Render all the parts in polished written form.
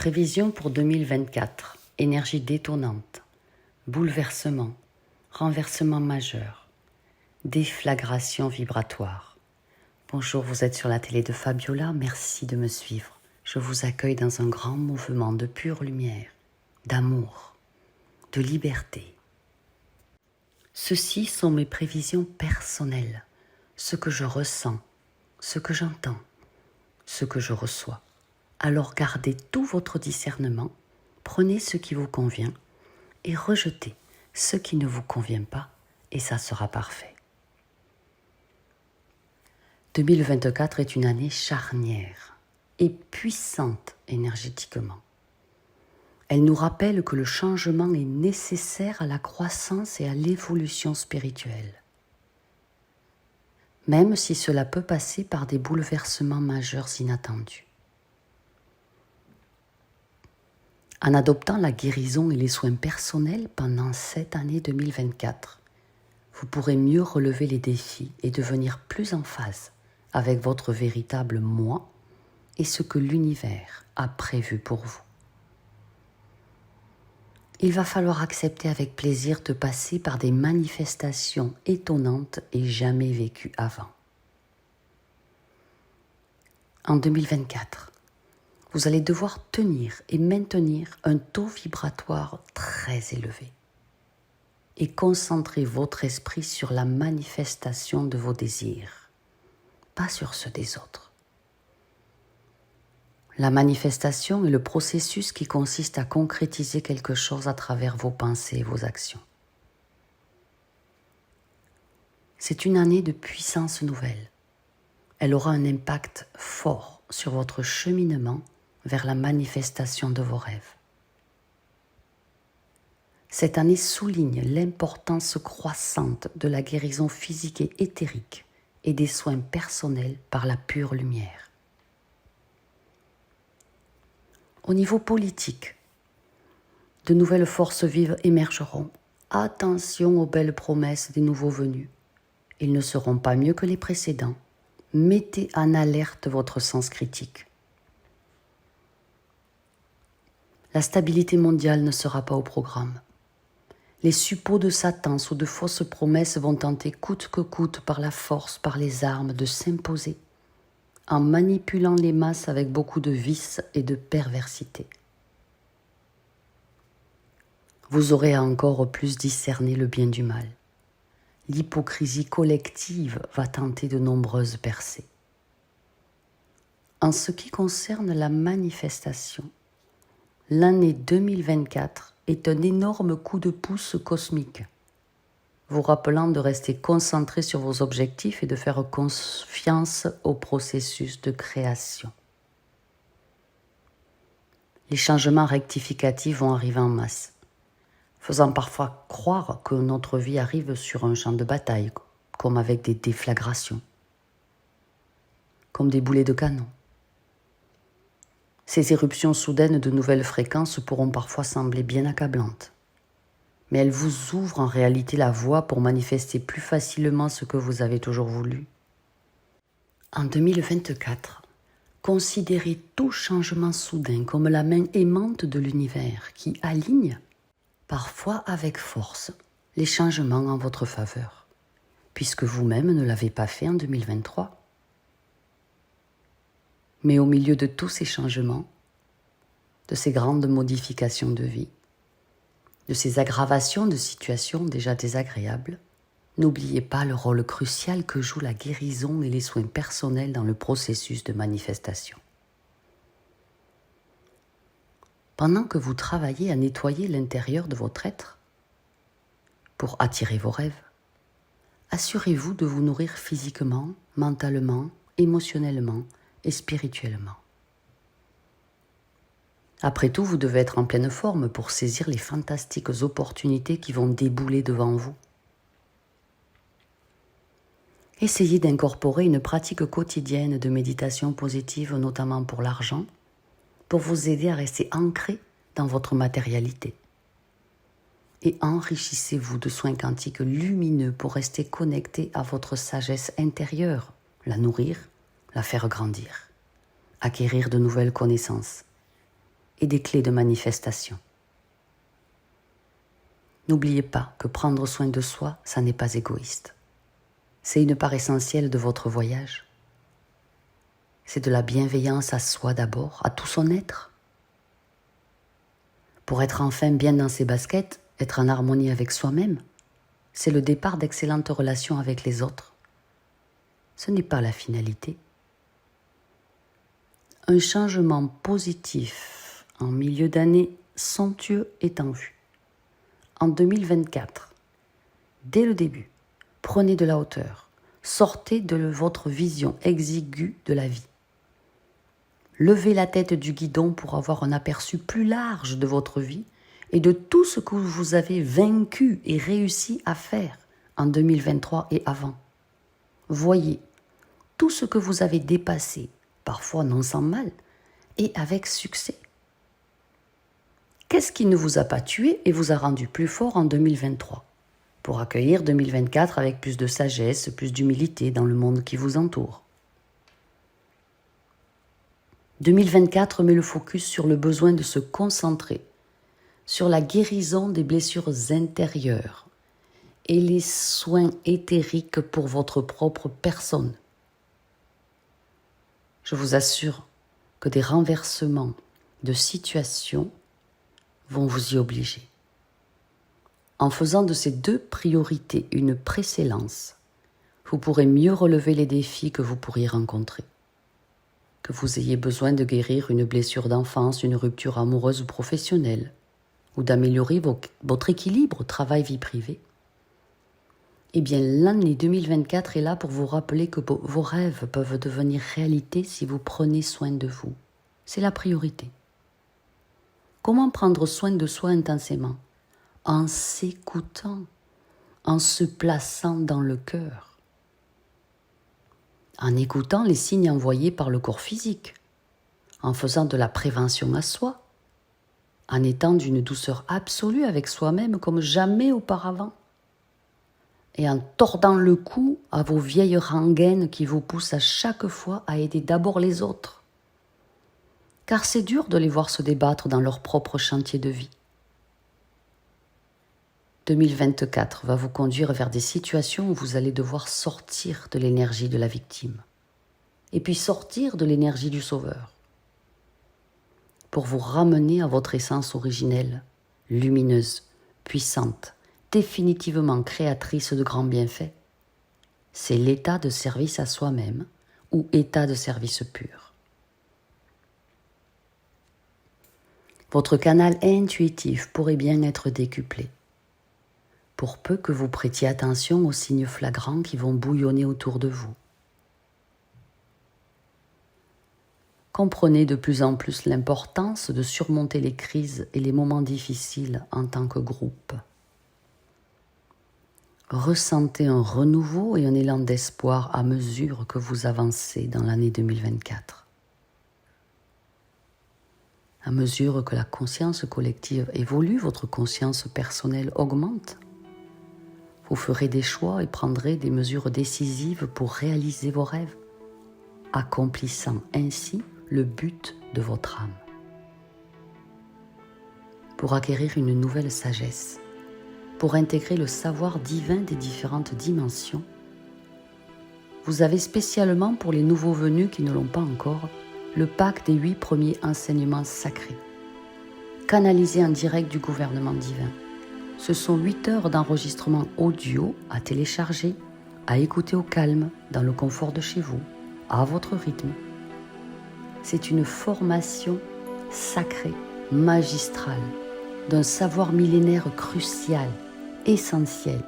Prévision pour 2024. Énergie détonnante. Bouleversement. Renversement majeur. Déflagration vibratoire. Bonjour, vous êtes sur la télé de Fabiola. Merci de me suivre. Je vous accueille dans un grand mouvement de pure lumière, d'amour, de liberté. Ceci sont mes prévisions personnelles, ce que je ressens, ce que j'entends, ce que je reçois. Alors gardez tout votre discernement, prenez ce qui vous convient et rejetez ce qui ne vous convient pas et ça sera parfait. 2024 est une année charnière et puissante énergétiquement. Elle nous rappelle que le changement est nécessaire à la croissance et à l'évolution spirituelle. Même si cela peut passer par des bouleversements majeurs inattendus. En adoptant la guérison et les soins personnels pendant cette année 2024, vous pourrez mieux relever les défis et devenir plus en phase avec votre véritable moi et ce que l'univers a prévu pour vous. Il va falloir accepter avec plaisir de passer par des manifestations étonnantes et jamais vécues avant. En 2024, vous allez devoir tenir et maintenir un taux vibratoire très élevé et concentrer votre esprit sur la manifestation de vos désirs, pas sur ceux des autres. La manifestation est le processus qui consiste à concrétiser quelque chose à travers vos pensées et vos actions. C'est une année de puissance nouvelle. Elle aura un impact fort sur votre cheminement vers la manifestation de vos rêves. Cette année souligne l'importance croissante de la guérison physique et éthérique et des soins personnels par la pure lumière. Au niveau politique, de nouvelles forces vives émergeront. Attention aux belles promesses des nouveaux venus. Ils ne seront pas mieux que les précédents. Mettez en alerte votre sens critique. La stabilité mondiale ne sera pas au programme. Les suppôts de Satan sous de fausses promesses vont tenter coûte que coûte par la force, par les armes, de s'imposer, en manipulant les masses avec beaucoup de vices et de perversité. Vous aurez à encore plus discerner le bien du mal. L'hypocrisie collective va tenter de nombreuses percées. En ce qui concerne la manifestation, l'année 2024 est un énorme coup de pouce cosmique, vous rappelant de rester concentré sur vos objectifs et de faire confiance au processus de création. Les changements rectificatifs vont arriver en masse, faisant parfois croire que notre vie arrive sur un champ de bataille, comme avec des déflagrations, comme des boulets de canon. Ces éruptions soudaines de nouvelles fréquences pourront parfois sembler bien accablantes, mais elles vous ouvrent en réalité la voie pour manifester plus facilement ce que vous avez toujours voulu. En 2024, considérez tout changement soudain comme la main aimante de l'univers qui aligne, parfois avec force, les changements en votre faveur, puisque vous-même ne l'avez pas fait en 2023. Mais au milieu de tous ces changements, de ces grandes modifications de vie, de ces aggravations de situations déjà désagréables, n'oubliez pas le rôle crucial que joue la guérison et les soins personnels dans le processus de manifestation. Pendant que vous travaillez à nettoyer l'intérieur de votre être pour attirer vos rêves, assurez-vous de vous nourrir physiquement, mentalement, émotionnellement et spirituellement. Après tout, vous devez être en pleine forme pour saisir les fantastiques opportunités qui vont débouler devant vous. Essayez d'incorporer une pratique quotidienne de méditation positive, notamment pour l'argent, pour vous aider à rester ancré dans votre matérialité. Et enrichissez-vous de soins quantiques lumineux pour rester connecté à votre sagesse intérieure, la nourrir, la faire grandir, acquérir de nouvelles connaissances et des clés de manifestation. N'oubliez pas que prendre soin de soi, ça n'est pas égoïste. C'est une part essentielle de votre voyage. C'est de la bienveillance à soi d'abord, à tout son être. Pour être enfin bien dans ses baskets, être en harmonie avec soi-même, c'est le départ d'excellentes relations avec les autres. Ce n'est pas la finalité. Un changement positif en milieu d'année somptueux est en vue. En 2024, dès le début, prenez de la hauteur, sortez de votre vision exiguë de la vie. Levez la tête du guidon pour avoir un aperçu plus large de votre vie et de tout ce que vous avez vaincu et réussi à faire en 2023 et avant. Voyez tout ce que vous avez dépassé, parfois non sans mal, et avec succès. Qu'est-ce qui ne vous a pas tué et vous a rendu plus fort en 2023 pour accueillir 2024 avec plus de sagesse, plus d'humilité dans le monde qui vous entoure? 2024 met le focus sur le besoin de se concentrer sur la guérison des blessures intérieures et les soins éthériques pour votre propre personne. Je vous assure que des renversements de situation vont vous y obliger. En faisant de ces deux priorités une précédence, vous pourrez mieux relever les défis que vous pourriez rencontrer. Que vous ayez besoin de guérir une blessure d'enfance, une rupture amoureuse ou professionnelle, ou d'améliorer votre équilibre travail-vie privée, eh bien l'année 2024 est là pour vous rappeler que vos rêves peuvent devenir réalité si vous prenez soin de vous. C'est la priorité. Comment prendre soin de soi intensément? En s'écoutant, en se plaçant dans le cœur. En écoutant les signes envoyés par le corps physique, en faisant de la prévention à soi, en étant d'une douceur absolue avec soi-même comme jamais auparavant, et en tordant le cou à vos vieilles rengaines qui vous poussent à chaque fois à aider d'abord les autres. Car c'est dur de les voir se débattre dans leur propre chantier de vie. 2024 va vous conduire vers des situations où vous allez devoir sortir de l'énergie de la victime et puis sortir de l'énergie du sauveur pour vous ramener à votre essence originelle, lumineuse, puissante, définitivement créatrice de grands bienfaits. C'est l'état de service à soi-même ou état de service pur. Votre canal intuitif pourrait bien être décuplé, pour peu que vous prêtiez attention aux signes flagrants qui vont bouillonner autour de vous. Comprenez de plus en plus l'importance de surmonter les crises et les moments difficiles en tant que groupe. Ressentez un renouveau et un élan d'espoir à mesure que vous avancez dans l'année 2024. À mesure que la conscience collective évolue, votre conscience personnelle augmente. Vous ferez des choix et prendrez des mesures décisives pour réaliser vos rêves, accomplissant ainsi le but de votre âme. Pour acquérir une nouvelle sagesse, pour intégrer le savoir divin des différentes dimensions, vous avez spécialement pour les nouveaux venus qui ne l'ont pas encore, le pack des 8 premiers enseignements sacrés, canalisés en direct du gouvernement divin. Ce sont 8 heures d'enregistrement audio à télécharger, à écouter au calme, dans le confort de chez vous, à votre rythme. C'est une formation sacrée, magistrale, d'un savoir millénaire crucial, essentiel,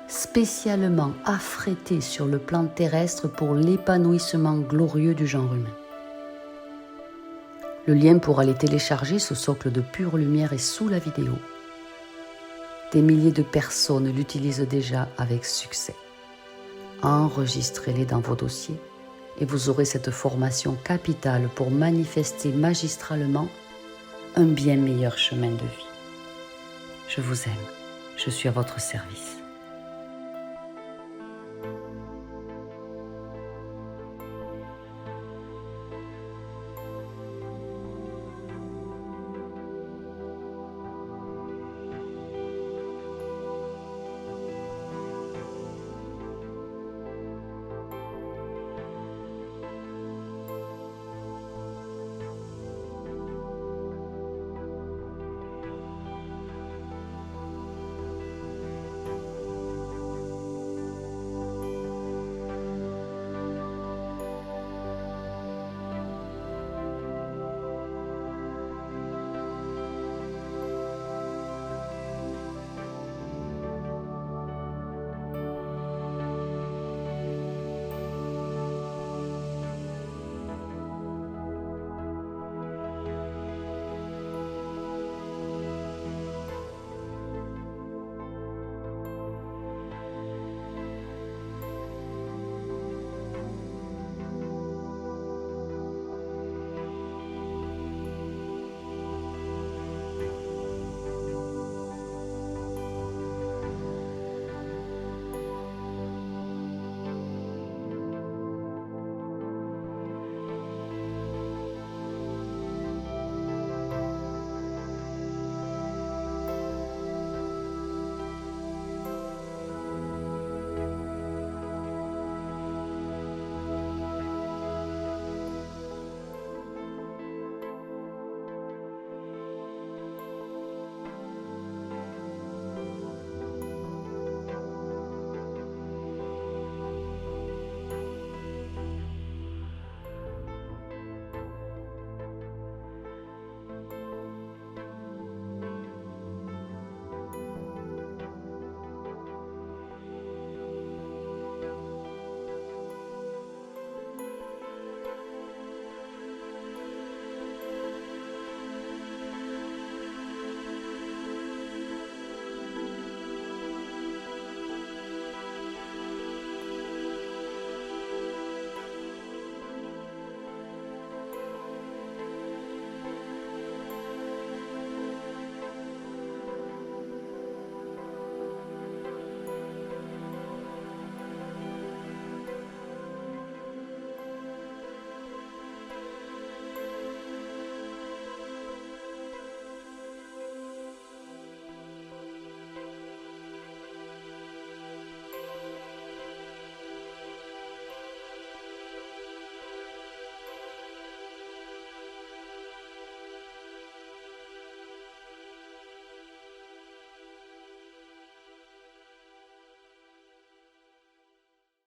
spécialement affrété sur le plan terrestre pour l'épanouissement glorieux du genre humain. Le lien pour aller télécharger ce socle de pure lumière est sous la vidéo. Des milliers de personnes l'utilisent déjà avec succès. Enregistrez-les dans vos dossiers et vous aurez cette formation capitale pour manifester magistralement un bien meilleur chemin de vie. Je vous aime, je suis à votre service.